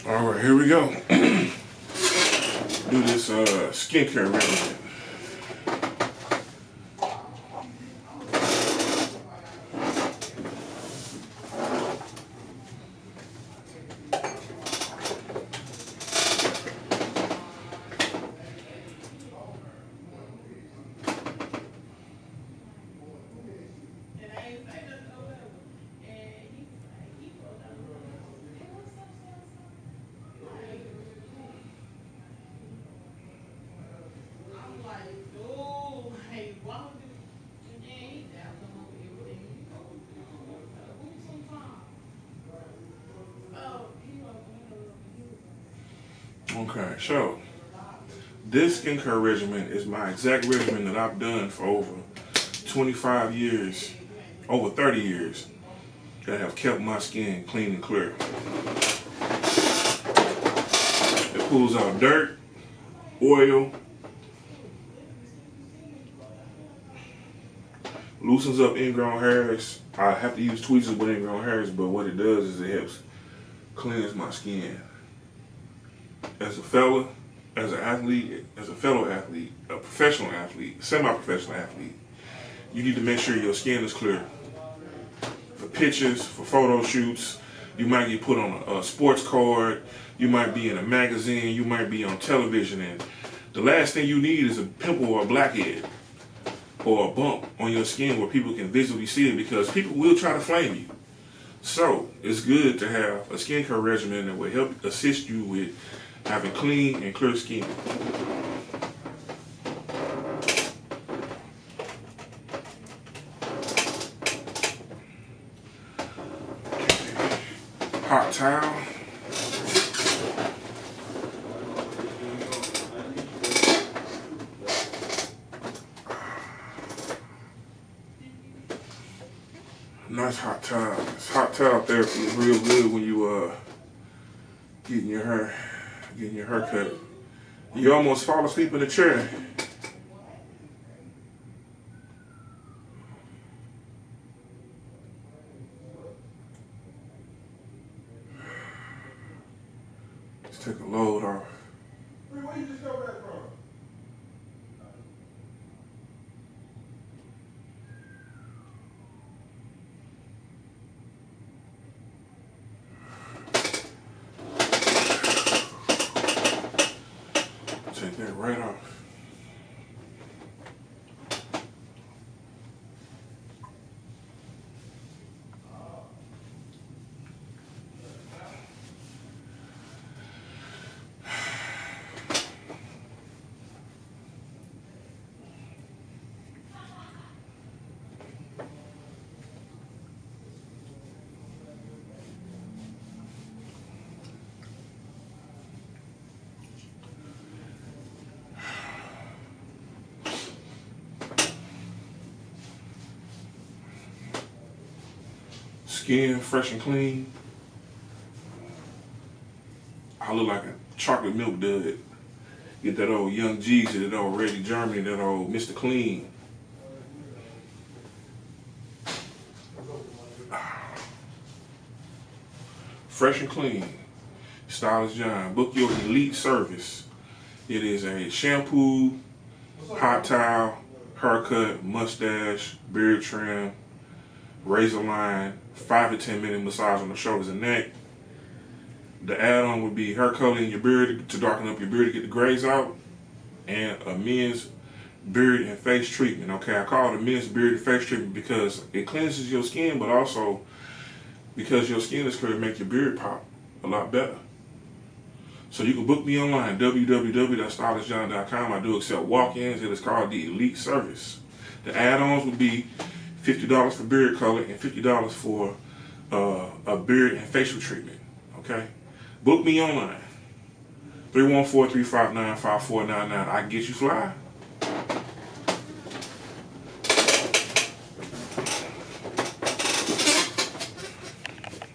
All right, here we go. Do this skincare regimen. Okay, so this skincare regimen is my exact regimen that I've done for over 25 years, over 30 years, that have kept my skin clean and clear. It pulls out dirt, oil, loosens up ingrown hairs. I have to use tweezers with ingrown hairs, but what it does is it helps cleanse my skin. As a fellow, as an athlete, as a fellow athlete, a professional athlete, semi-professional athlete, you need to make sure your skin is clear. For pictures, for photo shoots, you might get put on a sports card, you might be in a magazine, you might be on television, and the last thing you need is a pimple or a blackhead or a bump on your skin where people can visually see it, because people will try to flame you. So it's good to have a skincare regimen that will help assist you with having clean and clear skin. Hot towel. Nice hot towel. This hot towel therapy is real good when you getting your hair cut. You almost fall asleep in the chair. Let's take a load off. Where you just go back from? Take that right off. Skin fresh and clean. I look like a chocolate milk dud. Get that old Young Jeezy, that old Ready Germany, that old Mr. Clean. Fresh and clean. Stylist John. Book your elite service. It is a shampoo, hot towel, haircut, mustache, beard trim, razor line, 5 to 10 minute massage on the shoulders and neck. The add-on would be hair color in your beard to darken up your beard to get the grays out, and a men's beard and face treatment. Okay, I call it a men's beard and face treatment because it cleanses your skin, but also because your skin is clear, it makes your beard pop a lot better. So you can book me online, www.stylistjohn.com. I do accept walk-ins. It is called the Elite Service. The add-ons would be $50 for beard color and $50 for a beard and facial treatment. Okay? Book me online. 314-359-5499. I can get you fly.